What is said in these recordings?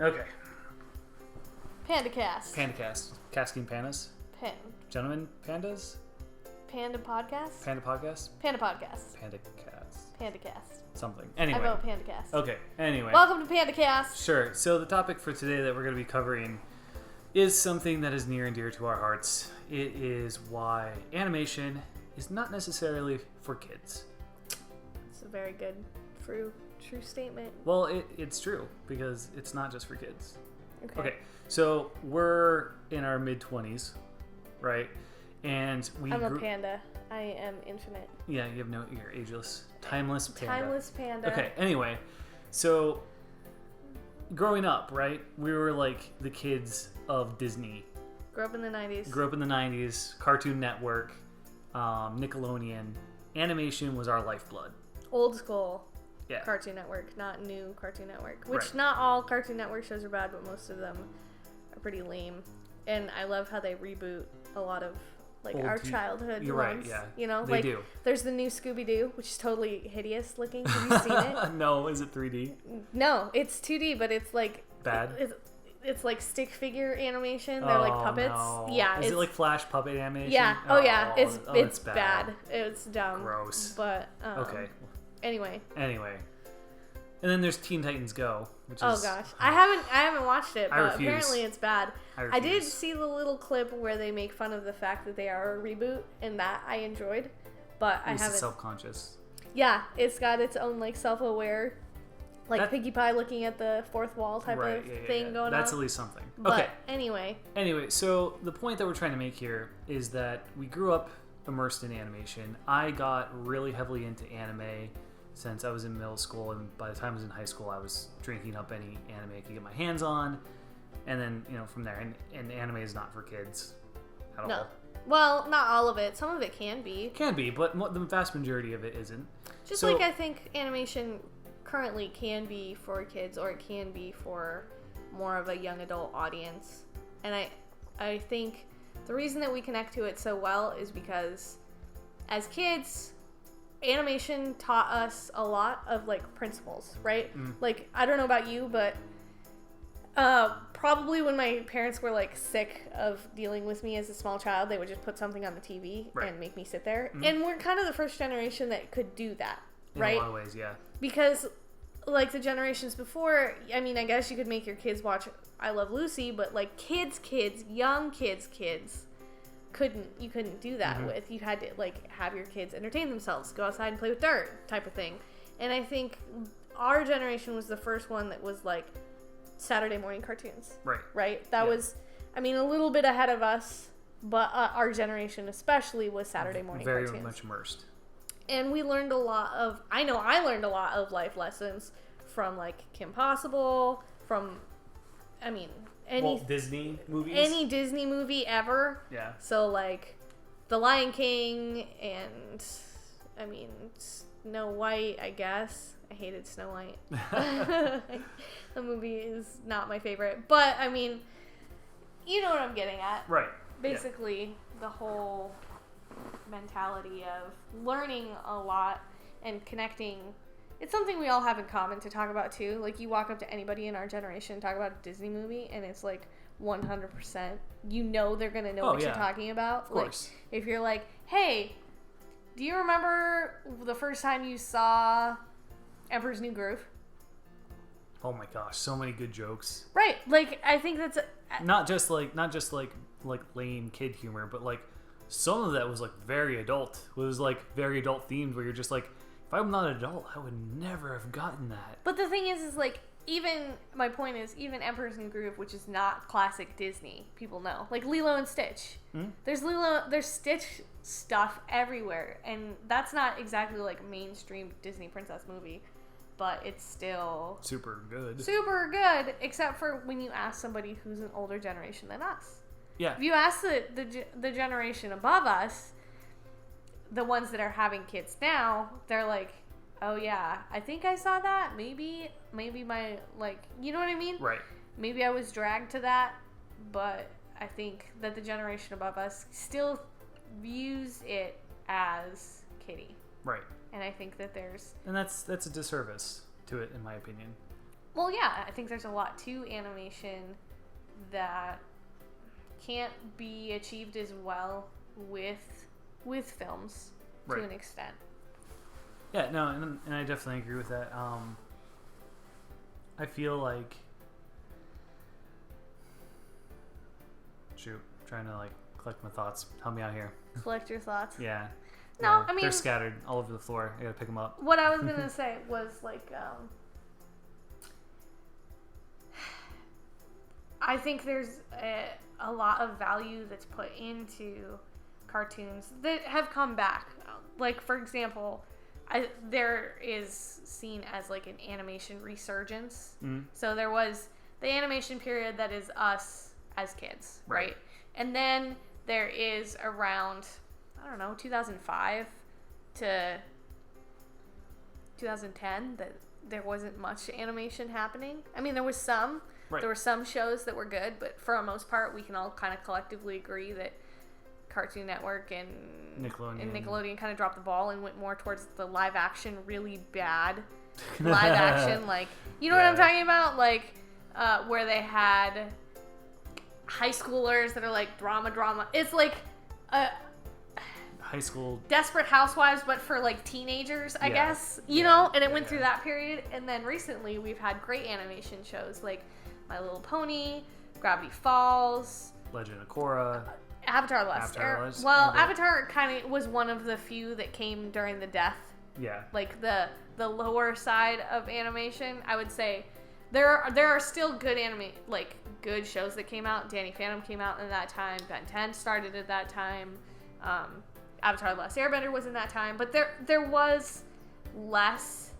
Okay. PandaCast. PandaCast. Casting pandas. Gentlemen pandas. Panda Podcast. Panda podcast. Panda Podcast. PandaCast. PandaCast. Something. Anyway. I vote PandaCast. Okay. Anyway. Welcome to PandaCast. Sure. So the topic for today that we're going to be covering is something that is near and dear to our hearts. It is why animation is not necessarily for kids. It's a very good, true statement. Well, it's true because it's not just for kids. Okay. So we're in our mid-20s, right? And I'm a panda. I am infinite. Yeah, you're ageless. Timeless panda. Timeless panda. Okay, anyway. So growing up, right? We were like the kids of Disney. Grew up in the 90s. Cartoon Network, Nickelodeon. Animation was our lifeblood. Old school. Yeah. Cartoon Network, not new Cartoon Network. Which Right. not all Cartoon Network shows are bad, but most of them are pretty lame. And I love how they reboot a lot of like Old our childhood You're ones. right, yeah. You know, They like do. there's the new Scooby-Doo, which is totally hideous looking. Have you seen it? No, is it 3D? No, it's 2D, but it's like Bad? It's like stick figure animation. They're like puppets. No. Yeah. Is it like Flash puppet animation? Yeah. Oh yeah. It's bad. bad. It's dumb. Gross. But Okay. Anyway. And then there's Teen Titans Go, which is... Oh gosh, I haven't watched it, but apparently it's bad. I did see the little clip where they make fun of the fact that they are a reboot, and that I enjoyed, but I haven't. Self-conscious. Yeah, it's got its own like self-aware, like Pinkie Pie looking at the fourth wall type of thing going on. That's at least something. But okay. Anyway, so the point that we're trying to make here is that we grew up immersed in animation. I got really heavily into anime since I was in middle school, and by the time I was in high school, I was drinking up any anime I could get my hands on, and then from there. And anime is not for kids at all. Well, not all of it. Some of it can be. Can be, but the vast majority of it isn't. Just like I think animation currently can be for kids, or it can be for more of a young adult audience. And I think the reason that we connect to it so well is because as kids, animation taught us a lot of like principles, right? Like, I don't know about you, but probably when my parents were like sick of dealing with me as a small child, they would just put something on the TV and make me sit there. And we're kind of the first generation that could do that, right? In a lot of ways, yeah. Because like the generations before, I mean, I guess you could make your kids watch I Love Lucy, but like young kids you couldn't do that with. You had to like have your kids entertain themselves, go outside and play with dirt type of thing. And I think our generation was the first one that was like Saturday morning cartoons. Right? That was, I mean, a little bit ahead of us, but our generation especially was Saturday morning cartoons. Very much immersed. And we learned I learned a lot of life lessons from like Kim Possible, from, I mean, Disney movies? Any Disney movie ever. Yeah. So, like, The Lion King and, I mean, Snow White, I guess. I hated Snow White. The movie is not my favorite. But, I mean, you know what I'm getting at. Right. Basically, the whole mentality of learning a lot and connecting. It's something we all have in common to talk about, too. Like, you walk up to anybody in our generation and talk about a Disney movie, and it's, like, 100%. You know they're going to know what you're talking about. Of course. Like, if you're like, hey, do you remember the first time you saw Emperor's New Groove? Oh, my gosh. So many good jokes. Right. Like, I think that's... Not just lame kid humor, but, like, some of that was, like, very adult. It was, like, very adult themed, where you're just, like... If I'm not an adult, I would never have gotten that. But the thing is like, my point is, even Emperor's New Groove, which is not classic Disney, people know. Like Lilo and Stitch. There's Stitch stuff everywhere, and that's not exactly like a mainstream Disney princess movie, but it's still... Super good, except for when you ask somebody who's an older generation than us. Yeah. If you ask the generation above us, the ones that are having kids now, they're like, oh yeah, I think I saw that. Maybe my, like, you know what I mean? Right. Maybe I was dragged to that, but I think that the generation above us still views it as kiddie. Right. And I think that there's... And that's a disservice to it, in my opinion. Well, yeah, I think there's a lot to animation that can't be achieved as well with films to an extent. Yeah, no, and I definitely agree with that. I feel like... Shoot, trying to, like, collect my thoughts. Help me out here. Collect your thoughts? Yeah. No, yeah. I mean... They're scattered all over the floor. I gotta pick them up. What I was gonna say was, like, I think there's a lot of value that's put into cartoons that have come back. Like, for example, there is seen as, like, an animation resurgence. Mm-hmm. So there was the animation period that is us as kids, right? And then there is around, I don't know, 2005 to 2010 that there wasn't much animation happening. I mean, there was some. Right. There were some shows that were good, but for the most part, we can all kind of collectively agree that Cartoon Network and Nickelodeon kind of dropped the ball and went more towards the live action, really bad live action. Like, you know what I'm talking about? Like, where they had high schoolers that are like drama. It's like high school Desperate Housewives, but for like teenagers, I guess. You know, and it went through that period. And then recently, we've had great animation shows like My Little Pony, Gravity Falls, Legend of Korra, Avatar: Last Airbender. Well, Avatar kind of was one of the few that came during the death. Yeah. Like the lower side of animation, I would say. There are still good good shows that came out. Danny Phantom came out in that time. Ben 10 started at that time. Avatar: The Last Airbender was in that time. But there was less.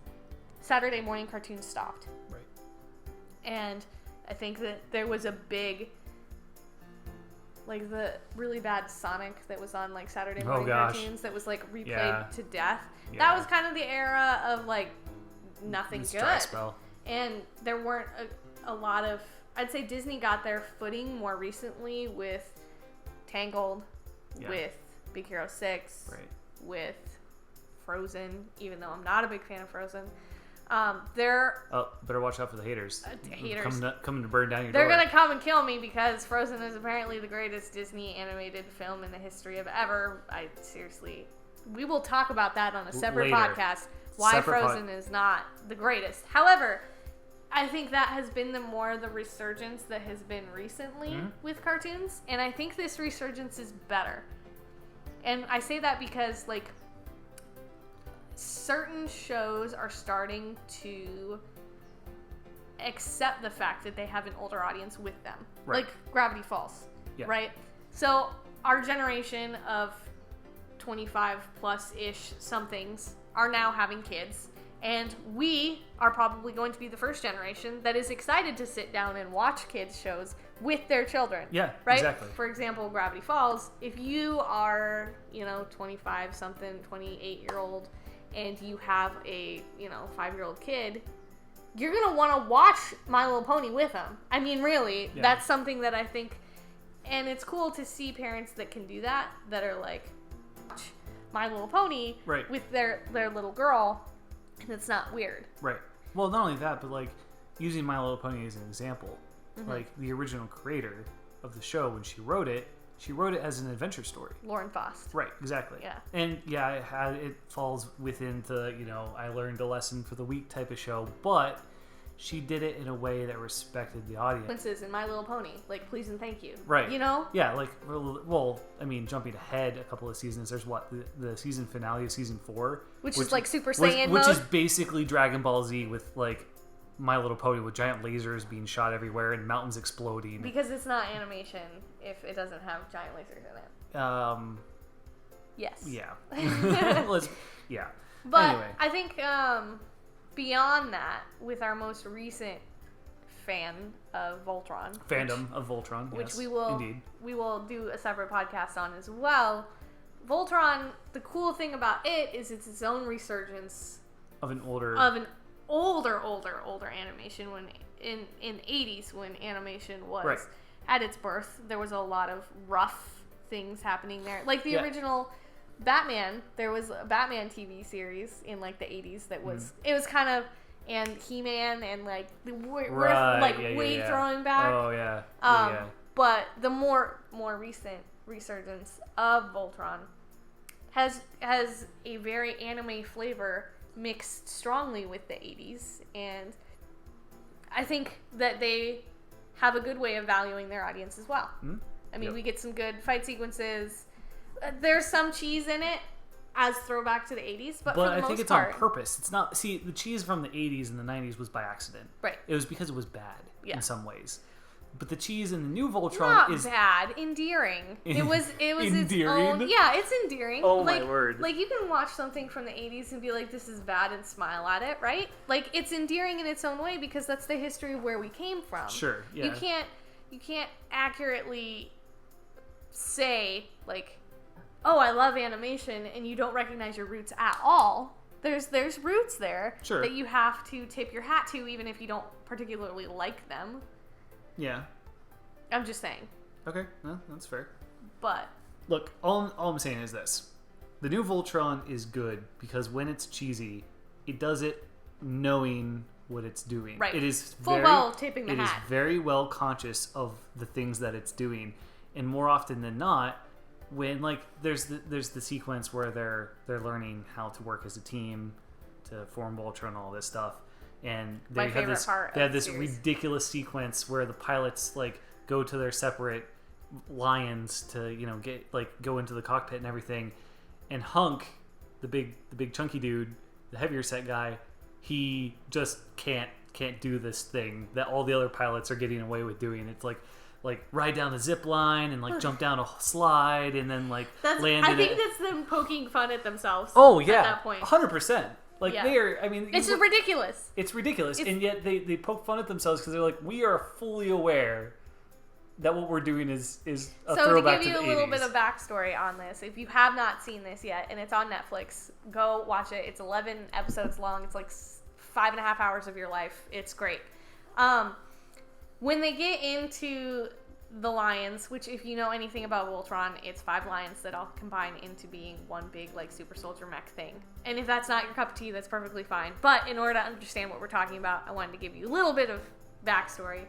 Saturday morning cartoons stopped. Right. And I think that there was a big, like, the really bad Sonic that was on, like, Saturday morning cartoons that was, like, replayed to death. Yeah. That was kind of the era of, like, nothing good. Dry spell. And there weren't a lot of... I'd say Disney got their footing more recently with Tangled, with Big Hero 6, with Frozen, even though I'm not a big fan of Frozen. Better watch out for the haters. Coming to burn down your door. They're going to come and kill me because Frozen is apparently the greatest Disney animated film in the history of ever. We will talk about that on a separate podcast. Why Frozen is not the greatest. However, I think that has been the resurgence that has been recently with cartoons. And I think this resurgence is better. And I say that because, like, certain shows are starting to accept the fact that they have an older audience with them. Right. Like Gravity Falls. Yeah. Right? So our generation of 25 plus-ish somethings are now having kids. And we are probably going to be the first generation that is excited to sit down and watch kids shows with their children. Yeah, right? Exactly. For example, Gravity Falls, if you are, 25-something, 28-year-old, and you have a, 5-year-old kid, you're going to want to watch My Little Pony with them. I mean, really, that's something that I think, and it's cool to see parents that can do that are like, watch My Little Pony with their little girl. And it's not weird. Right. Well, not only that, but, like, using My Little Pony as an example, like, the original creator of the show, when she wrote it as an adventure story. Lauren Faust. Right, exactly. Yeah. And, it falls within the, I learned a lesson for the week type of show, but she did it in a way that respected the audience. In My Little Pony, like, please and thank you. Right. Yeah, like, well, I mean, jumping ahead a couple of seasons, there's the season finale of season 4. Which is like Super Saiyan mode? Which is basically Dragon Ball Z with, like, My Little Pony with giant lasers being shot everywhere and mountains exploding. Because it's not animation if it doesn't have giant lasers in it. Yes. Yeah. Yeah. But anyway. I think... beyond that, with our most recent fandom of Voltron, which yes, we will do a separate podcast on as well. Voltron, the cool thing about it is it's its own resurgence of an older animation. When in the 80s, when animation was at its birth, there was a lot of rough things happening there, like the original Batman. There was a Batman TV series in, like, the 80s that was it was kind of, and He-Man and like we're right, throwing back. Oh yeah. But the more recent resurgence of Voltron has a very anime flavor mixed strongly with the 80s, and I think that they have a good way of valuing their audience as well. Mm-hmm. I mean, we get some good fight sequences. There's some cheese in it as throwback to the 80s, but for the I think most it's part, on purpose. It's not. See, the cheese from the 80s and the 90s was by accident. Right. It was because it was bad in some ways. But the cheese in the new Voltron not is bad, endearing. It was endearing? its own. Yeah, it's endearing. Oh my word! Like you can watch something from the 80s and be like, "This is bad," and smile at it, right? Like it's endearing in its own way because that's the history of where we came from. Sure. Yeah. You can't accurately say like, "Oh, I love animation," and you don't recognize your roots at all. There's roots there that you have to tip your hat to, even if you don't particularly like them. Yeah. I'm just saying. Okay, no, that's fair. But look, all I'm saying is this. The new Voltron is good because when it's cheesy, it does it knowing what it's doing. Right. It is full well tipping the hat. It is very well conscious of the things that it's doing. And more often than not, when like there's the sequence where they're learning how to work as a team to form Voltron and all this stuff. And they have this ridiculous sequence where the pilots like go to their separate lions to go into the cockpit and everything, and Hunk, the big chunky dude, the heavier set guy, he just can't do this thing that all the other pilots are getting away with doing. It's like ride down the zip line and like jump down a slide and then like land. I think that's them poking fun at themselves. Oh yeah, at that point, 100%. Like they're, I mean, it's ridiculous. It's ridiculous, and yet they poke fun at themselves because they're like, we are fully aware that what we're doing is a throwback to the 80s. So to give you a little bit of backstory on this, if you have not seen this yet, and it's on Netflix, go watch it. It's 11 episodes long. It's like 5.5 hours of your life. It's great. When they get into the lions, which if you know anything about Voltron, it's 5 lions that all combine into being one big like super soldier mech thing. And if that's not your cup of tea, that's perfectly fine. But in order to understand what we're talking about, I wanted to give you a little bit of backstory.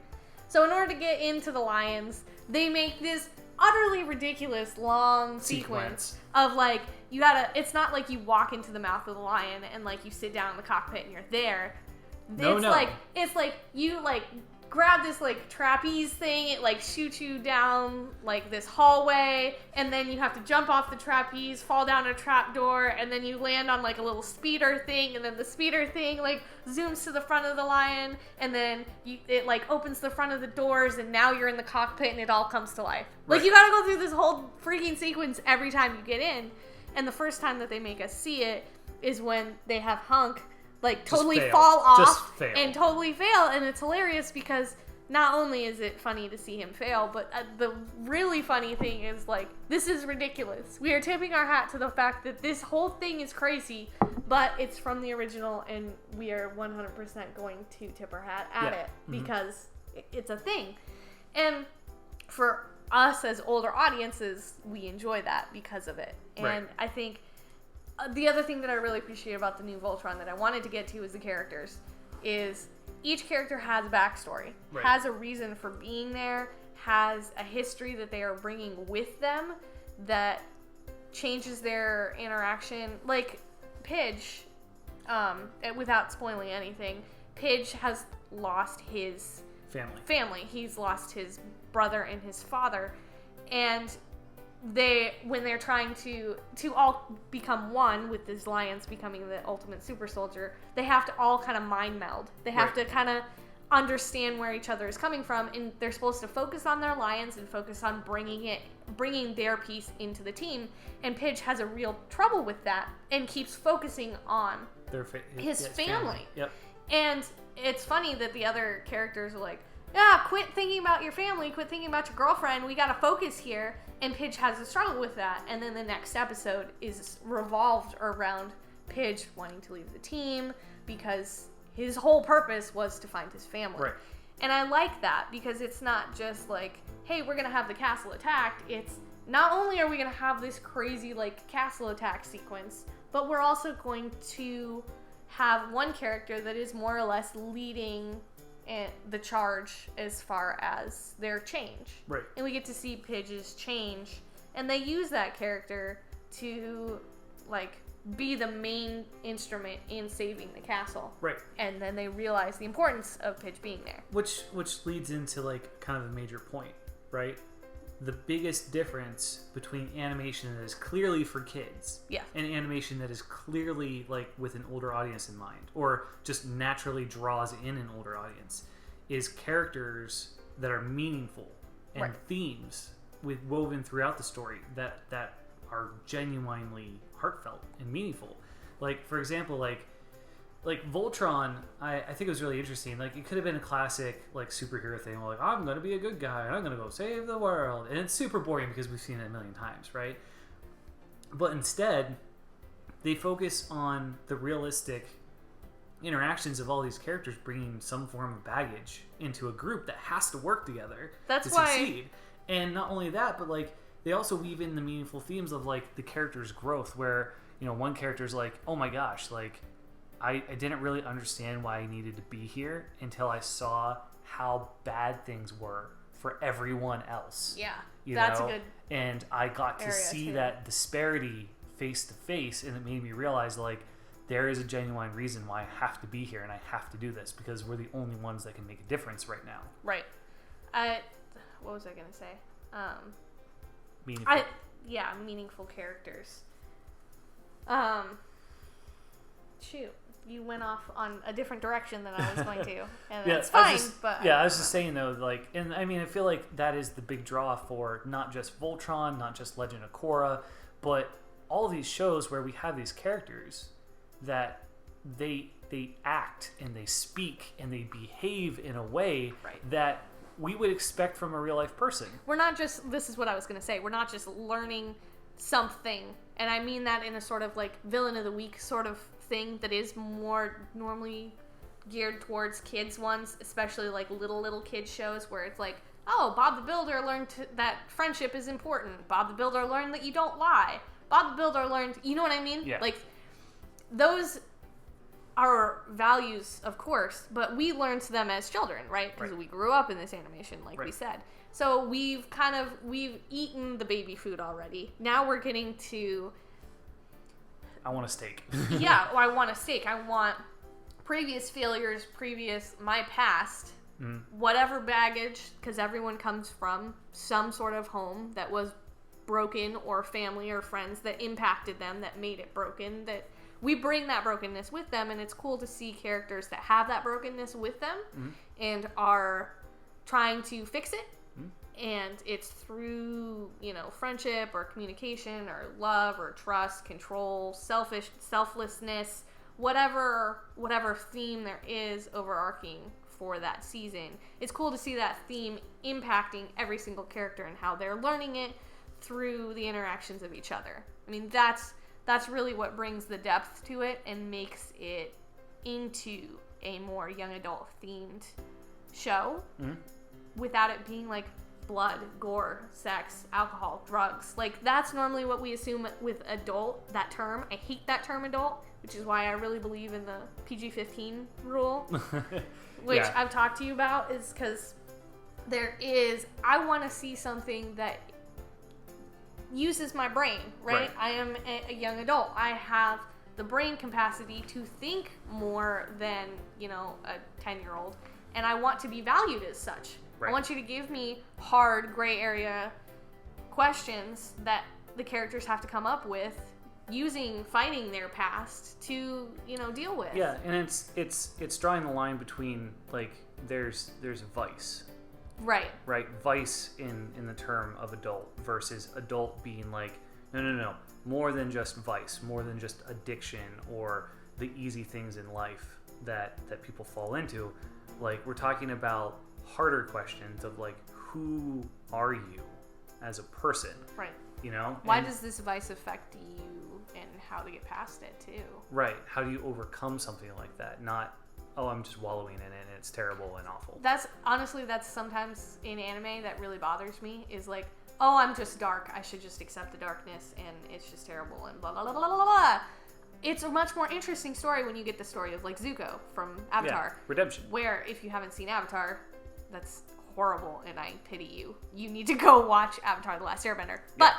So in order to get into the lions, they make this utterly ridiculous long sequence of like, it's not like you walk into the mouth of the lion and like you sit down in the cockpit and you're there. It's like you like grab this like trapeze thing, it like shoots you down like this hallway, and then you have to jump off the trapeze, fall down a trap door, and then you land on like a little speeder thing, and then the speeder thing like zooms to the front of the lion, and then it like opens the front of the doors, and now you're in the cockpit and it all comes to life. Right. Like you gotta go through this whole freaking sequence every time you get in, and the first time that they make us see it is when they have Hunk like totally fall off and totally fail, and it's hilarious because not only is it funny to see him fail, but the really funny thing is like, this is ridiculous. We are tipping our hat to the fact that this whole thing is crazy, but it's from the original, and we are 100% going to tip our hat at it because it's a thing. And for us as older audiences, we enjoy that because of it. And I think the other thing that I really appreciate about the new Voltron that I wanted to get to is the characters. Is each character has a backstory, has a reason for being there, has a history that they are bringing with them that changes their interaction. Like Pidge, without spoiling anything, Pidge has lost his family. He's lost his brother and his father, and when they're trying to all become one with these lions becoming the ultimate super soldier, they have to all kind of mind meld. They have to kind of understand where each other is coming from, and they're supposed to focus on their lions and focus on bringing their piece into the team. And Pidge has a real trouble with that and keeps focusing on his family. Yep. And it's funny that the other characters are like, yeah, quit thinking about your family, quit thinking about your girlfriend, we gotta focus here. And Pidge has a struggle with that. And then the next episode is revolved around Pidge wanting to leave the team because his whole purpose was to find his family. Right. And I like that because it's not just like, hey, we're gonna have the castle attacked. It's not only are we gonna have this crazy like castle attack sequence, but we're also going to have one character that is more or less leading the charge as far as their change. Right. And we get to see Pidge's change, and they use that character to, like, be the main instrument in saving the castle. Right. And then they realize the importance of Pidge being there. Which leads into, like, kind of a major point, right? The biggest difference between animation that is clearly for kids and animation that is clearly, like, with an older audience in mind, or just naturally draws in an older audience, is characters that are meaningful and themes woven throughout the story that are genuinely heartfelt and meaningful. Like, for example, like Voltron, I think it was really interesting. Like, it could have been a classic, like, superhero thing, like, I'm going to be a good guy, I'm going to go save the world. And it's super boring because we've seen it a million times, right? But instead, they focus on the realistic interactions of all these characters bringing some form of baggage into a group that has to work together to succeed. And not only that, but, like, they also weave in the meaningful themes of, like, the character's growth, where, you know, one character's like, oh my gosh, like, I didn't really understand why I needed to be here until I saw how bad things were for everyone else. Yeah, that's a good And I got to see that disparity face to face, and it made me realize, like, there is a genuine reason why I have to be here and I have to do this, because we're the only ones that can make a difference right now. Right. What was I going to say? Meaningful. Meaningful characters. Shoot. You went off on a different direction than I was going to, and that's fine. I was just saying, though, like, and I mean, I feel like that is the big draw for not just Voltron, not just Legend of Korra, but all these shows where we have these characters that they act and they speak and they behave in a way that we would expect from a real life person. We're not just, this is what I was going to say, we're not just learning something, and I mean that in a sort of, like, villain of the week sort of thing that is more normally geared towards kids ones, especially, like, little kids shows where it's like, oh, Bob the Builder learned that friendship is important. Bob the Builder learned that you don't lie. Bob the Builder learned, you know what I mean? Yeah. Like, those are values, of course, but we learned them as children, right? Because we grew up in this animation, like we said. So we've eaten the baby food already. Now we're getting to, I want a steak. I want a steak. I want previous failures, my past, whatever baggage, because everyone comes from some sort of home that was broken, or family or friends that impacted them, that made it broken, that we bring that brokenness with them, and it's cool to see characters that have that brokenness with them and are trying to fix it. And it's through, friendship or communication or love or trust, control, selflessness, whatever theme there is overarching for that season. It's cool to see that theme impacting every single character and how they're learning it through the interactions of each other. I mean, that's really what brings the depth to it and makes it into a more young adult themed show without it being like blood, gore, sex, alcohol, drugs. Like, that's normally what we assume with adult, that term. I hate that term adult, which is why I really believe in the PG-15 rule, which I've talked to you about, is because I want to see something that uses my brain, right? I am a young adult. I have the brain capacity to think more than, a 10-year-old, and I want to be valued as such. I want you to give me hard, gray area questions that the characters have to come up with fighting their past to, deal with. Yeah, and it's drawing the line between, like, there's vice. Right. Vice in the term of adult versus adult being like, no. More than just vice, more than just addiction or the easy things in life that people fall into. Like, we're talking about harder questions of, like, who are you as a person? Right. Why does this vice affect you, and how to get past it too? Right. How do you overcome something like that? Not, oh, I'm just wallowing in it and it's terrible and awful. That's sometimes in anime that really bothers me, is like, oh, I'm just dark, I should just accept the darkness and it's just terrible and blah blah blah blah blah blah. it's a much more interesting story when you get the story of like Zuko from Avatar. Yeah, redemption. Where if you haven't seen Avatar, that's horrible and I pity you. You need to go watch Avatar The Last Airbender. But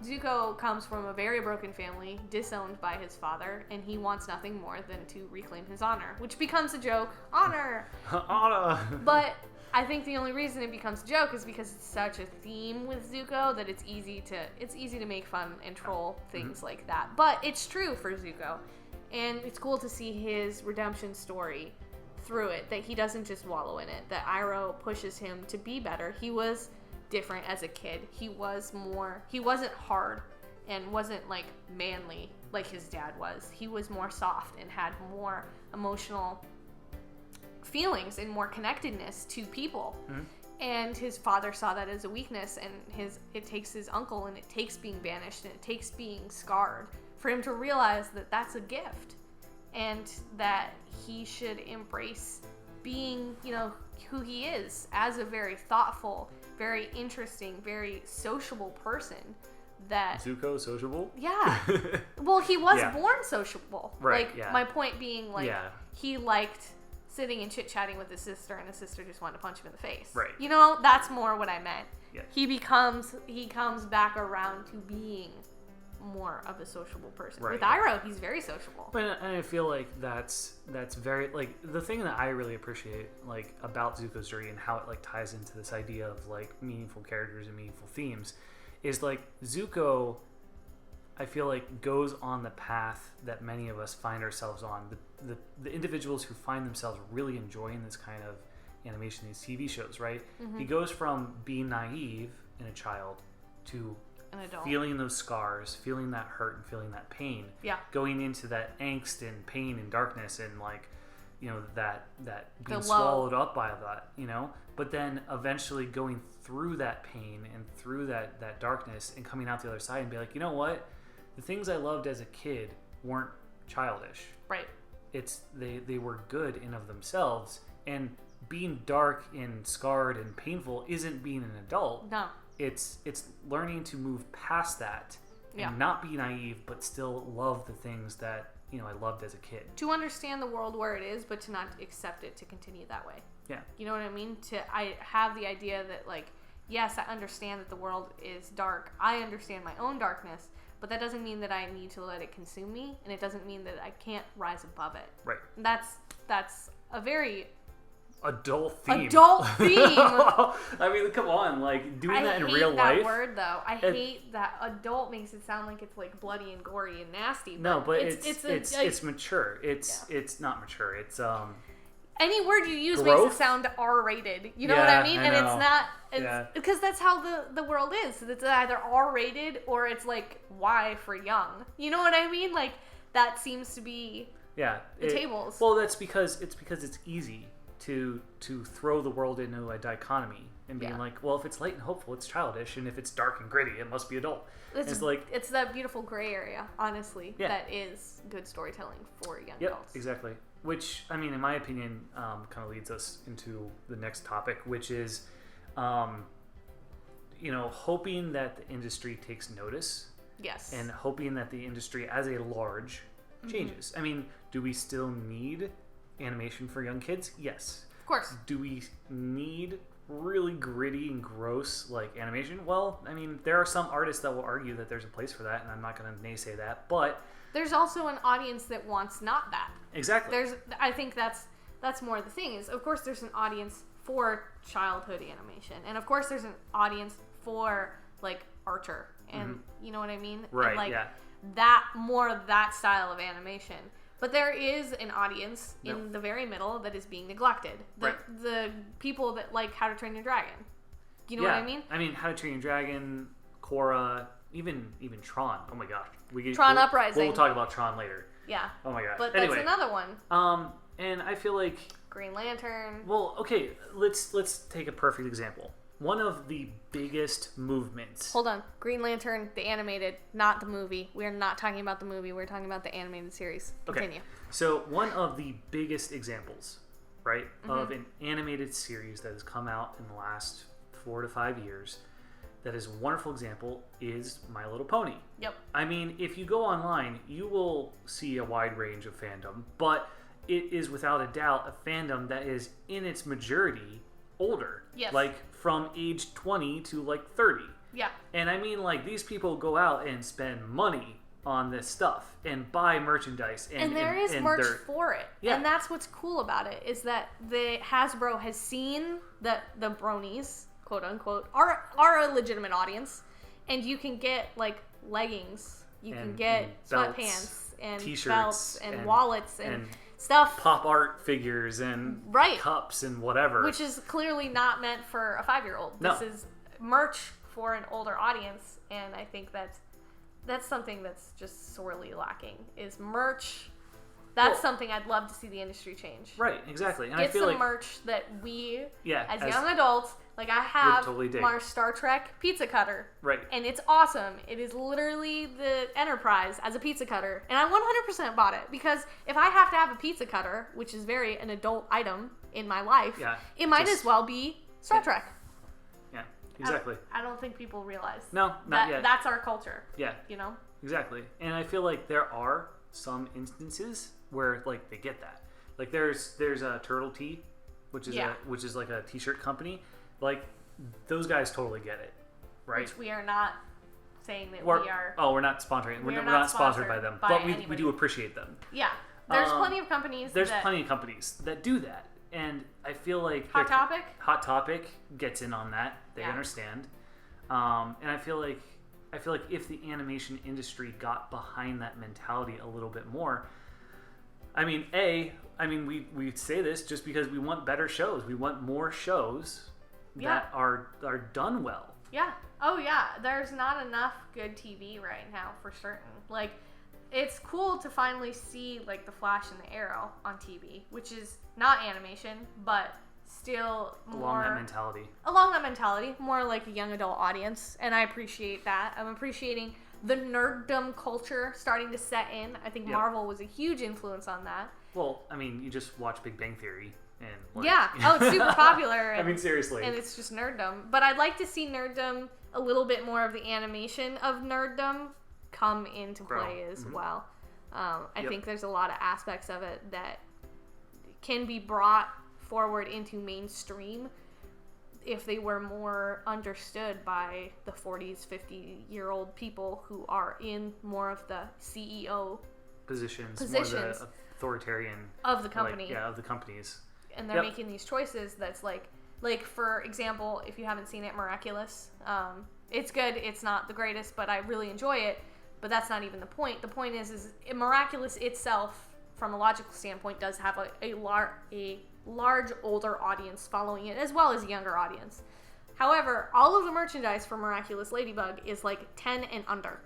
Zuko comes from a very broken family, disowned by his father, and he wants nothing more than to reclaim his honor, which becomes a joke. Honor! Honor! But I think the only reason it becomes a joke is because it's such a theme with Zuko that it's easy to make fun and troll things like that. But it's true for Zuko, and it's cool to see his redemption story through it, that he doesn't just wallow in it, that Iroh pushes him to be better. He was different as a kid. He wasn't hard and wasn't like manly like his dad was. He was more soft and had more emotional feelings and more connectedness to people. And his father saw that as a weakness, and it takes his uncle, and it takes being banished, and it takes being scarred for him to realize that that's a gift, and that he should embrace being, who he is as a very thoughtful, very interesting, very sociable person. That Zuko sociable? Yeah. Well, he was born sociable. Right. My point being, he liked sitting and chit-chatting with his sister, and his sister just wanted to punch him in the face. Right. That's more what I meant. Yeah. He comes back around to being more of a sociable person. Right. With Iroh, he's very sociable. But I feel like that's very, like, the thing that I really appreciate, like, about Zuko's journey and how it, like, ties into this idea of, like, meaningful characters and meaningful themes is, like, Zuko, I feel like, goes on the path that many of us find ourselves on. The individuals who find themselves really enjoying this kind of animation, these TV shows, right? He goes from being naive in a child to An adult. feeling those scars, feeling that hurt and feeling that pain. Yeah. Going into that angst and pain and darkness and, like, that being The swallowed up by that, but then eventually going through that pain and through that darkness and coming out the other side and be like, you know what? The things I loved as a kid weren't childish. Right. It's they were good in of themselves, and being dark and scarred and painful isn't being an adult. No. It's learning to move past that and not be naive, but still love the things that I loved as a kid. To understand the world where it is, but to not accept it to continue that way. Yeah. You know what I mean? I have the idea that, like, yes, I understand that the world is dark. I understand my own darkness, but that doesn't mean that I need to let it consume me, and it doesn't mean that I can't rise above it. Right. And that's a very adult theme. I mean, come on, like, doing that in real life. I hate that word, though. I hate that adult makes it sound like it's, like, bloody and gory and nasty. No, but it's mature. It's not mature. It's any word you use growth? makes it sound R-rated. You know what I mean? I and know. it's not because that's how the world is. It's either R-rated or it's like Y for young. You know what I mean? Like, that seems to be the tables. Well, that's because it's easy to throw the world into a dichotomy and being like, well, if it's light and hopeful, it's childish, and if it's dark and gritty, it must be adult. It's like, it's that beautiful gray area, honestly, that is good storytelling for young adults. Exactly. Which, I mean, in my opinion, kind of leads us into the next topic, which is, hoping that the industry takes notice. Yes. And hoping that the industry as a large changes. I mean, do we still need animation for young kids? Yes. Of course. Do we need really gritty and gross, like, animation? Well, I mean, there are some artists that will argue that there's a place for that, and I'm not going to naysay that, but there's also an audience that wants not that. Exactly. I think that's more the thing is, of course, there's an audience for childhood animation, and of course, there's an audience for, like, Archer, and you know what I mean? Right. And, like, yeah. that style of animation. But there is an audience in the very middle that is being neglected. The people that like How to Train Your Dragon. You know what I mean? I mean, How to Train Your Dragon, Korra, even Tron. Oh my gosh. Tron Uprising. We'll talk about Tron later. Yeah. Oh my gosh. But anyway, that's another one. And I feel like Green Lantern. Well, okay, let's take a perfect example. One of the biggest movements. Hold on. Green Lantern, the animated, not the movie. We're not talking about the movie. We're talking about the animated series. Continue. Okay. So one of the biggest examples, right, of an animated series that has come out in the last 4 to 5 years that is a wonderful example is My Little Pony. Yep. I mean, if you go online, you will see a wide range of fandom, but it is without a doubt a fandom that is in its majority older. Yes. Like from age 20 to like 30. Yeah. And I mean, like, these people go out and spend money on this stuff and buy merchandise. And there is merch for it. Yeah. And that's what's cool about it, is that the Hasbro has seen the bronies, quote unquote, are a legitimate audience. And you can get, like, leggings. You can get sweatpants and t-shirts belts and wallets and stuff. Pop art figures and cups and whatever. Which is clearly not meant for a 5-year-old. No. This is merch for an older audience. And I think that's something that's just sorely lacking, is merch. That's something I'd love to see the industry change. Right, exactly. And Get I feel some like merch that we, as young as adults, like I have totally dig. our Star Trek pizza cutter. Right. And it's awesome. It is literally the Enterprise as a pizza cutter. And I 100% bought it, because if I have to have a pizza cutter, which is very an adult item in my life, it might as well be Star Trek. Yeah, exactly. I don't think people realize. No, not yet. That's our culture. Yeah. You know? Exactly. And I feel like there are some instances where, like, they get that. Like, there's a Turtle Tea, which is like a t-shirt company. Like, those guys totally get it, right? Which we are not saying that we are. Oh, we're not sponsoring. We're not sponsored by them, but we do appreciate them. Yeah, there's plenty of companies. There's plenty of companies that do that, and I feel like Hot Topic gets in on that. They understand, and I feel like if the animation industry got behind that mentality a little bit more. I mean, we say this just because we want better shows. We want more shows that are done well. Yeah. Oh, yeah. There's not enough good TV right now, for certain. Like, it's cool to finally see, like, The Flash and the Arrow on TV, which is not animation, but still more... Along that mentality. More like a young adult audience, and I appreciate that. I'm appreciating the nerddom culture starting to set in. I think Marvel was a huge influence on that. Well, I mean, you just watch Big Bang Theory. And it's super popular. And, I mean, seriously. And it's just nerddom. But I'd like to see nerddom, a little bit more of the animation of nerddom come into play as well. I think there's a lot of aspects of it that can be brought forward into mainstream if they were more understood by the 40s, 50-year-old people who are in more of the CEO positions. More the authoritarian of the company. Of the companies. And they're making these choices that's like for example, if you haven't seen it, Miraculous, it's good. It's not the greatest, but I really enjoy it. But that's not even the point. The point is Miraculous itself, from a logical standpoint, does have a large older audience following it, as well as a younger audience. However, all of the merchandise for Miraculous Ladybug is like 10 and under.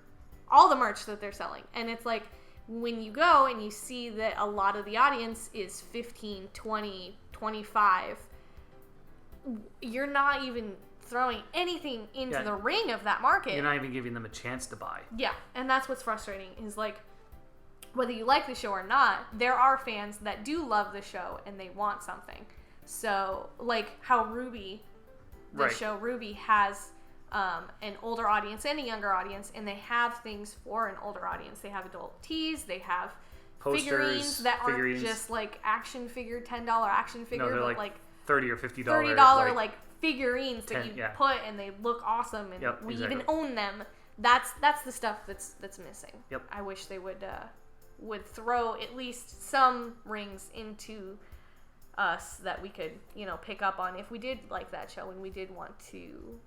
All the merch that they're selling. And it's like, when you go and you see that a lot of the audience is 15, 20, 25, you're not even throwing anything into the ring of that market. You're not even giving them a chance to buy. Yeah, and that's what's frustrating, is like, whether you like the show or not, there are fans that do love the show and they want something. So, like how Ruby, the show Ruby, has an older audience and a younger audience, and they have things for an older audience. They have adult tees, they have posters, figurines that aren't just like action figure, $10 action figure, but like $30 or $50 like figurines that you put and they look awesome, and we even own them. That's the stuff that's missing. Yep. I wish they would throw at least some rings into us that we could, pick up on if we did like that show and we did want to,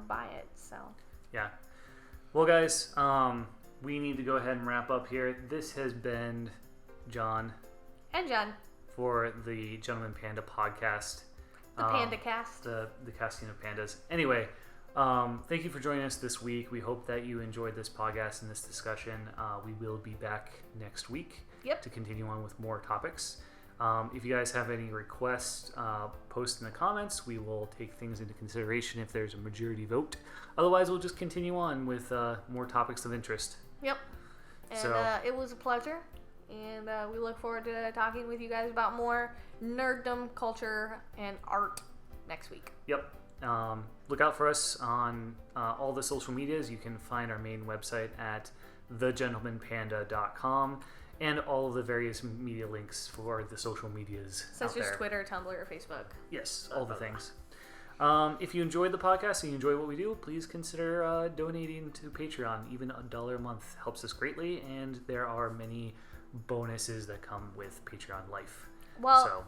buy it. So yeah. Well, guys, we need to go ahead and wrap up here. This has been John and Jen for the Gentleman Panda podcast. The Panda Cast. The casting of pandas. Anyway, thank you for joining us this week. We hope that you enjoyed this podcast and this discussion. We will be back next week to continue on with more topics. If you guys have any requests, post in the comments. We will take things into consideration if there's a majority vote. Otherwise, we'll just continue on with more topics of interest. Yep. And it was a pleasure. And we look forward to talking with you guys about more nerddom culture and art next week. Yep. Look out for us on all the social medias. You can find our main website at thegentlemanpanda.com and all of the various media links for the social medias such as Twitter, Tumblr, or Facebook. Yes, all the things. If you enjoyed the podcast and you enjoy what we do, please consider donating to Patreon. Even $1 a month helps us greatly, and there are many bonuses that come with Patreon life. Well,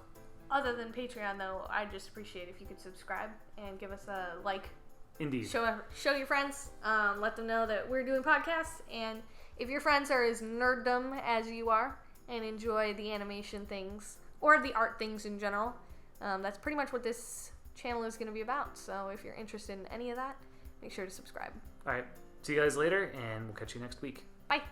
other than Patreon, though, I'd just appreciate if you could subscribe and give us a like. Indeed. Show your friends. Let them know that we're doing podcasts, and if your friends are as nerddom as you are and enjoy the animation things or the art things in general, that's pretty much what this channel is going to be about. So if you're interested in any of that, make sure to subscribe. All right. See you guys later, and we'll catch you next week. Bye.